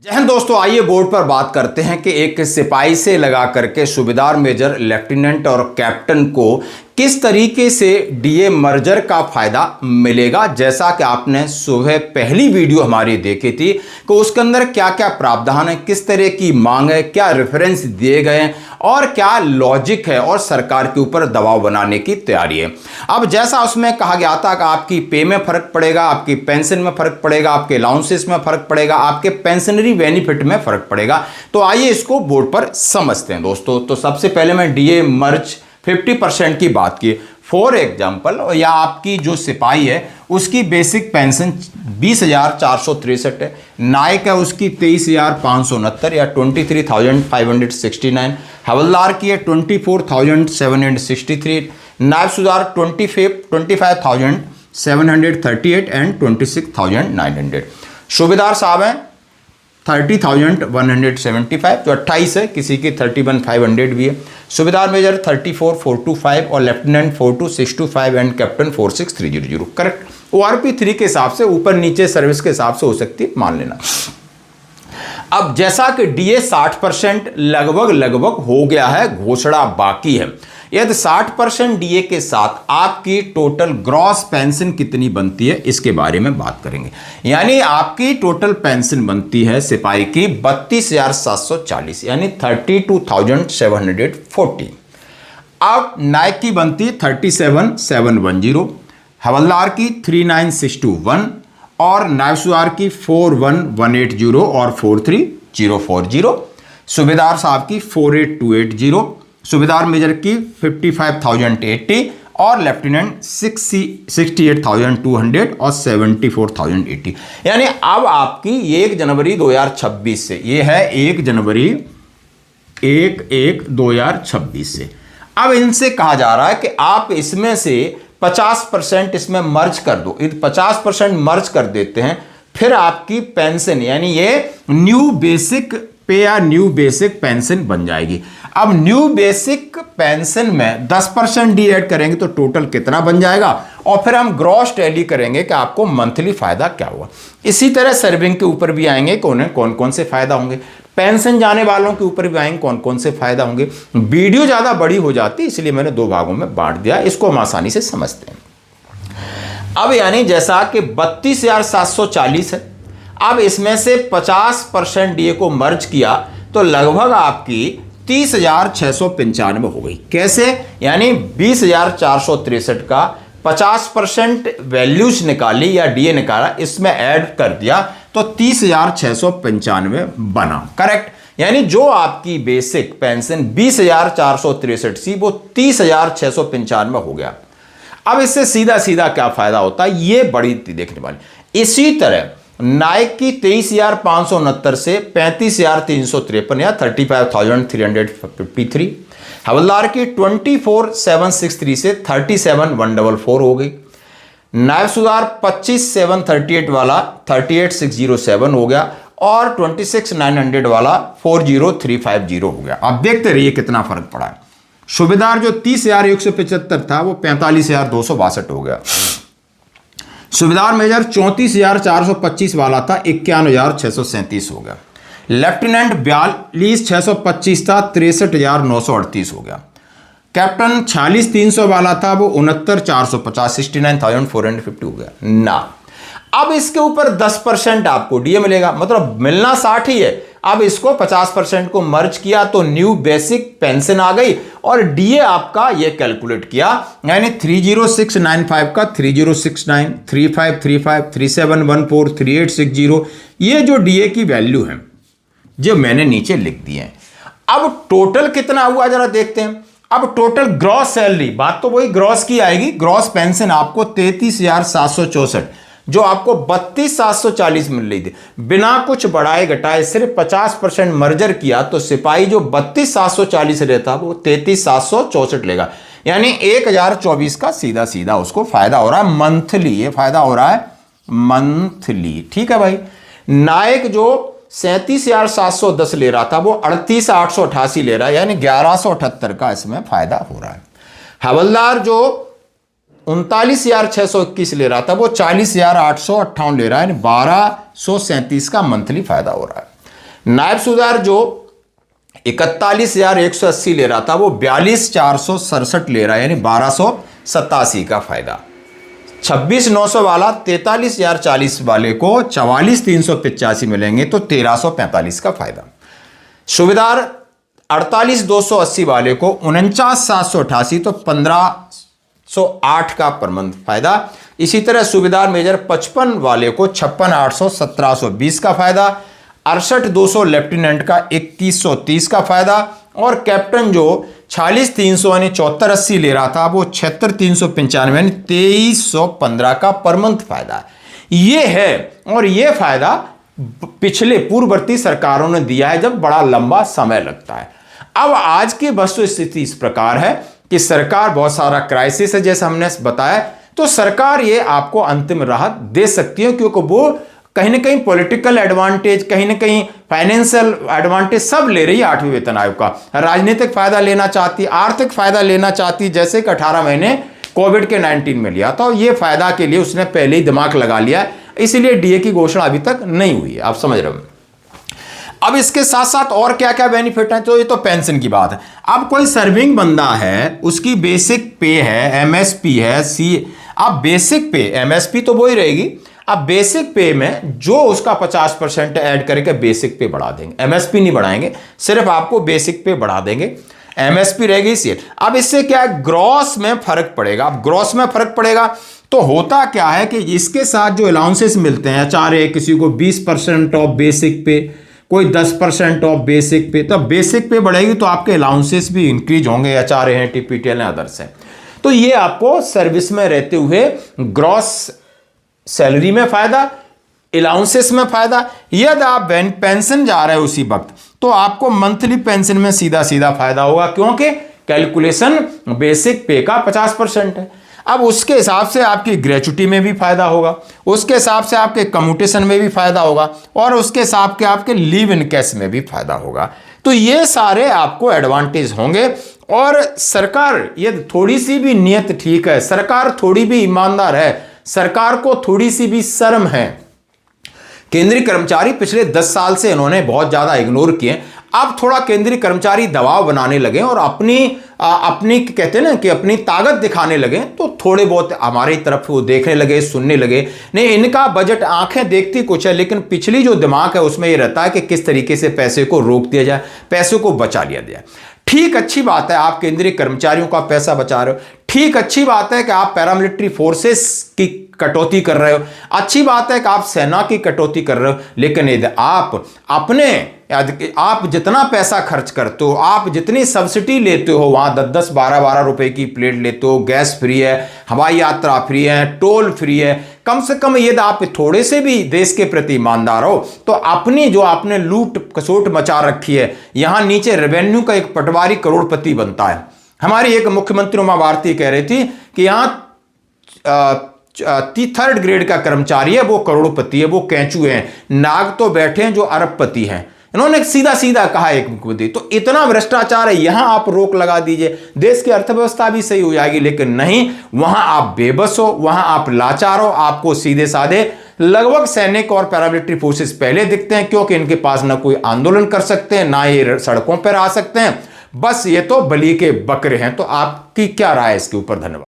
जय हिंद दोस्तों, आइए बोर्ड पर बात करते हैं कि एक सिपाही से लगा करके सूबेदार, मेजर, लेफ्टिनेंट और कैप्टन को किस तरीके से डीए मर्जर का फायदा मिलेगा। जैसा कि आपने सुबह पहली वीडियो हमारी देखी थी कि उसके अंदर क्या क्या प्रावधान है, किस तरह की मांग है, क्या रेफरेंस दिए गए हैं और क्या लॉजिक है और सरकार के ऊपर दबाव बनाने की तैयारी है। अब जैसा उसमें कहा गया था कि आपकी पे में फर्क पड़ेगा, आपकी पेंशन में फर्क पड़ेगा, आपके अलाउंसेस में फर्क पड़ेगा, आपके पेंशनरी बेनिफिट में फर्क पड़ेगा। तो आइए इसको बोर्ड पर समझते हैं दोस्तों। तो सबसे पहले मैं डीए मर्ज 50% की बात की। फॉर एग्जाम्पल, या आपकी जो सिपाही है उसकी बेसिक पेंशन 20,463 है, नायक है उसकी 23,569 या 23,569, हवलदार की है 24,763, नायब सूबेदार 25,738 एंड 26,900। सूबेदार साहब हैं 30,175 जो 28 है, किसी की 31,500 भी है। सूबेदार मेजर 34,425 और lieutenant 42,625 and captain 46,300। Correct. ORP 3 के हिसाब से ऊपर नीचे सर्विस के हिसाब से हो सकती है, मान लेना। अब जैसा कि डीए 60% लगभग हो गया है, घोषणा बाकी है। यदि 60% डीए के साथ आपकी टोटल ग्रॉस पेंशन कितनी बनती है इसके बारे में बात करेंगे। यानी आपकी टोटल पेंशन बनती है सिपाही की 32,740 यानी 32,740। अब नायक की बनती 37,710, हवलदार की 39,621 और नायब सूबेदार की 41,180 और 43,040, सूबेदार साहब की 48,280, सूबेदार मेजर की 55,080 और लेफ्टिनेंट 68,200 और 74,080। यानी अब आपकी 1 जनवरी 2026 से, ये है 1 जनवरी 1/1/2026 से, अब इनसे कहा जा रहा है कि आप इसमें से 50% इसमें मर्ज कर दो। यदि 50% मर्ज कर देते हैं फिर आपकी पेंशन यानी ये न्यू बेसिक पे या न्यू बेसिक पेंशन बन जाएगी। अब न्यू बेसिक पेंशन में 10% डी ऐड करेंगे तो टोटल कितना बन जाएगा और फिर हम ग्रॉस टैली करेंगे कि आपको मंथली फायदा क्या हुआ। इसी तरह सर्विंग के ऊपर भी आएंगे कौन कौन से फायदा होंगे, पेंशन जाने वालों के ऊपर भी आएंगे कौन कौन से फायदा होंगे। वीडियो ज्यादा बड़ी हो जाती है इसलिए मैंने 2 भागों में बांट दिया, इसको हम आसानी से समझते हैं। अब यानी जैसा कि 32,740 है, अब इसमें से 50% डीए को मर्ज किया तो लगभग आपकी 30,695 हो गई। कैसे? यानी 20,463 का 50% वैल्यूज निकाली या डीए निकाला, इसमें ऐड कर दिया तो 30,695 बना। करेक्ट। यानी जो आपकी बेसिक पेंशन 20,463 थी वो 30,695 हो गया। अब इससे सीधा सीधा क्या फायदा होता है ये बड़ी देखने वाली। इसी तरह नायक की 23,569 से 35,353 या 35,353, हवलदार की 24,763 से 37,144 हो गई, नायब सूबेदार 25,738 वाला 38,607 हो गया और 26,900 वाला 40,350 हो गया। अब देखते रहिए कितना फर्क पड़ा है। सूबेदार जो 30,175 था वो 45,262 हो गया, सूबेदार मेजर 34,425 वाला था 51,637 हो गया, लेफ्टिनेंट 42,625 था 63,938 हो गया, कैप्टन 46,300 वाला था वो 69,450 69,450 हो गया ना। अब इसके ऊपर 10% आपको डीए मिलेगा, मतलब मिलना 60 ही है। अब इसको 50% को मर्ज किया तो न्यू बेसिक पेंशन आ गई और डीए आपका ये कैलकुलेट किया, यानी 30,695 का 30,69, 3535, 3714, 3860, ये जो डीए की वैल्यू है जो मैंने नीचे लिख दी है। अब टोटल कितना हुआ जरा देखते हैं। अब टोटल ग्रॉस सैलरी, बात तो वही ग्रॉस की आएगी। ग्रॉस पेंशन आपको 33,764 जो आपको 32,740 मिल रही थी, बिना कुछ बढ़ाए घटाए सिर्फ 50% मर्जर किया तो सिपाही जो 32,740 रहता वो 33,764 लेगा। यानी 1,024 का सीधा सीधा उसको फायदा हो रहा है मंथली। ये फायदा हो रहा है मंथली। ठीक है भाई। नायक जो 37,710 ले रहा था वो 38,888 ले रहा है, यानी 1,178 का इसमें फायदा हो रहा है। हवलदार जो 39,621 ले रहा था वो 40,858 ले रहा है, 1237 का मंथली फायदा हो रहा है। नायब सूबेदार जो 41,180 ले रहा था वो 42,467 ले रहा है, यानी 1287 का फायदा। 26,900 वाला 43,040 वाले को 44,385 मिलेंगे तो 1345 का फायदा। सूबेदार 48,280 वाले को 49,788 तो 1508 का पर मंथ फायदा। इसी तरह सूबेदार मेजर 55 वाले को 56,800 1720 का फायदा। 68,200 लेफ्टिनेंट का 2130 का फायदा। और कैप्टन जो 46,300 यानी 7480 ले रहा था वो 76,395 यानी 2315 का पर मंथ फायदा ये है। और ये फायदा पिछले पूर्ववर्ती सरकारों ने दिया है जब बड़ा लंबा समय लगता है। अब आज की वस्तु स्थिति इस प्रकार है कि सरकार बहुत सारा क्राइसिस है जैसे हमने बताया, तो सरकार ये आपको अंतिम राहत दे सकती है क्योंकि वो कहीं ना कहीं पॉलिटिकल एडवांटेज, कहीं ना कहीं फाइनेंशियल एडवांटेज सब ले रही है 8वें वेतन आयोग का। राजनीतिक फायदा लेना चाहती, आर्थिक फायदा लेना चाहती, जैसे कि 18 महीने कोविड के 19 में लिया था, ये फायदा के लिए उसने पहले ही दिमाग लगा लिया है, इसीलिए डीए की घोषणा अभी तक नहीं हुई है। आप समझ रहे हो। अब इसके साथ साथ और क्या क्या बेनिफिट है, तो ये तो पेंशन की बात है। अब कोई सर्विंग बंदा है, उसकी बेसिक पे है, एमएसपी है, अब बेसिक पे एमएसपी तो वो ही रहेगी। अब बेसिक पे में जो उसका 50% ऐड करके बेसिक पे बढ़ा देंगे, एमएसपी नहीं बढ़ाएंगे, सिर्फ आपको बेसिक पे बढ़ा देंगे, एमएसपी रहेगी इसी। अब इससे क्या है, ग्रॉस में फर्क पड़ेगा। अब ग्रॉस में फर्क पड़ेगा तो होता क्या है कि इसके साथ जो अलाउंसेस मिलते हैं, चाहे किसी को 20% ऑफ बेसिक पे, कोई 10% ऑफ बेसिक पे, तो बेसिक पे बढ़ेगी तो आपके अलाउंसेस भी इंक्रीज होंगे, एचआरए हैं, टीपीटीएल हैं, अदर्स हैं। तो ये आपको सर्विस में रहते हुए ग्रॉस सैलरी में फायदा, अलाउंसेस में फायदा। यदि आप पेंशन जा रहे हो उसी वक्त तो आपको मंथली पेंशन में सीधा सीधा फायदा होगा, क्योंकि कैलकुलेशन बेसिक पे का 50% है। अब उसके हिसाब से आपकी ग्रेचुटी में भी फायदा होगा, उसके हिसाब से आपके कम्यूटेशन में भी फायदा होगा, और उसके हिसाब के आपके लीव इन कैश में भी फायदा होगा। तो ये सारे आपको एडवांटेज होंगे। और सरकार ये थोड़ी सी भी नियत ठीक है, सरकार थोड़ी भी ईमानदार है, सरकार को थोड़ी सी भी शर्म है। केंद्रीय कर्मचारी पिछले 10 साल से इन्होंने बहुत ज्यादा इग्नोर किए, अब थोड़ा केंद्रीय कर्मचारी दबाव बनाने लगे और अपनी कहते हैं ना कि अपनी ताकत दिखाने लगे, तो थोड़े बहुत हमारी तरफ वो देखने लगे, सुनने लगे। नहीं, इनका बजट आंखें देखती कुछ है, लेकिन पिछली जो दिमाग है उसमें ये रहता है कि किस तरीके से पैसे को रोक दिया जाए, पैसे को बचा लिया जाए। ठीक, अच्छी बात है आप केंद्रीय कर्मचारियों का पैसा बचा रहे हो, ठीक अच्छी बात है कि आप पैरामिलिट्री फोर्सेस की कटौती कर रहे हो, अच्छी बात है कि आप सेना की कटौती कर रहे हो, लेकिन यदि आप जितना पैसा खर्च करते हो, आप जितनी सब्सिडी लेते हो, वहां 10-10 12-12 रुपए की प्लेट लेते हो, गैस फ्री है, हवाई यात्रा फ्री है, टोल फ्री है, कम से कम यदि आप थोड़े से भी देश के प्रति ईमानदार हो तो अपनी जो आपने लूट खसोट मचा रखी है, यहां नीचे रेवेन्यू का एक पटवारी करोड़पति बनता है। हमारी एक मुख्यमंत्री उमा भारती कह रही थी कि यहां 3rd ग्रेड का कर्मचारी है वो करोड़पति है, वो कैंचू है, नाग तो बैठे हैं जो अरबपति हैं। इन्होंने सीधा सीधा कहा एक मुख्यमंत्री। तो इतना भ्रष्टाचार है, यहां आप रोक लगा दीजिए, देश की अर्थव्यवस्था भी सही हो जाएगी। लेकिन नहीं, वहां आप बेबस हो, वहां आप लाचार हो, आपको सीधे साधे लगभग सैनिक और पैरामिलिट्री फोर्सेस पहले दिखते हैं, क्योंकि इनके पास ना कोई आंदोलन कर सकते हैं, ना ये सड़कों पर आ सकते हैं, बस ये तो बलि के बकरे हैं। तो आपकी क्या राय है इसके ऊपर? धन्यवाद।